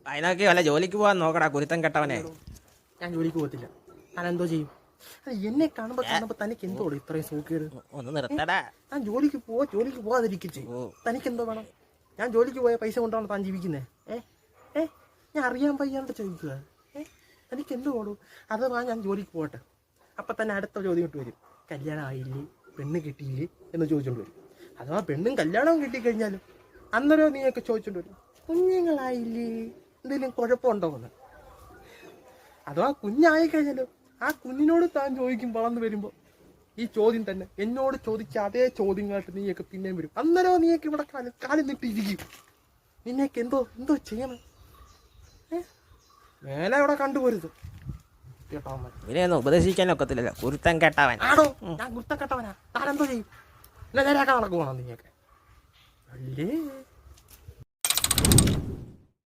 അതിനൊക്കെ വല്ല ജോലിക്ക് പോകാൻ നോക്കടാ കുരുത്തം കെട്ടവനെ. ഞാൻ ജോലിക്ക് പോകത്തില്ല. ഞാൻ എന്തോ ചെയ്യും? എന്നെ കാണുമ്പോ തനിക്ക് എന്തോ ഇത്രയും സൂക്കേട്? ഒന്ന് നിർത്തടാ. ഞാൻ ജോലിക്ക് പോവാതിരിക്കും ചെയ്യും. തനിക്ക് എന്തോ വേണം? ഞാൻ ജോലിക്ക് പോയ പൈസ കൊണ്ടാണ് താൻ ജീവിക്കുന്നേ? ഞാൻ അറിയാൻ വയ്യാണ്ട് ചോദിക്കുക. തനിക്ക് എന്തോ വേണു? അഥവാ ഞാൻ ജോലിക്ക് പോകട്ടെ, അപ്പം തന്നെ അടുത്ത ചോദ്യം ഇട്ട് വരും, കല്യാണം ആയില്ലേ, പെണ്ണ് കിട്ടിയില്ലേ എന്ന് ചോദിച്ചോണ്ട് വരും. അഥവാ പെണ്ണും കല്യാണവും കിട്ടിക്കഴിഞ്ഞാലും അന്നേരം നീയൊക്കെ ചോദിച്ചോണ്ട് വരും, കുഞ്ഞുങ്ങളായില്ലേ, എന്തെങ്കിലും കുഴപ്പമുണ്ടോ എന്ന്. അഥവാ കുഞ്ഞായി കഴിഞ്ഞാലും ആ കുഞ്ഞിനോട് താൻ ചോദിക്കും വളർന്നു വരുമ്പോൾ ഈ ചോദ്യം തന്നെ എന്നോട് ചോദിച്ച അതേ ചോദ്യങ്ങളായിട്ട് നീയൊക്കെ പിന്നെയും വരും. അന്നേരം നീയൊക്കെ ഇവിടെ കാലം നിട്ടിരിക്കും. നിന്നെയൊക്കെ എന്തോ ചെയ്യണം? മേലെ ഇവിടെ കണ്ടുപോരുത് കേട്ടോ. ഇവനെയൊന്നും ഉപദേശിക്കാനൊക്കത്തില്ലല്ലോ, കുരുത്തം കെട്ടവൻ. ആണോ? ഞാൻ കുരുത്തം കെട്ടവനാ? താനെന്തോ ചെയ്യും? എന്നെ നേരെയാക്കാൻ നടക്കുവാണോ നീയൊക്കെ? അല്ലേ?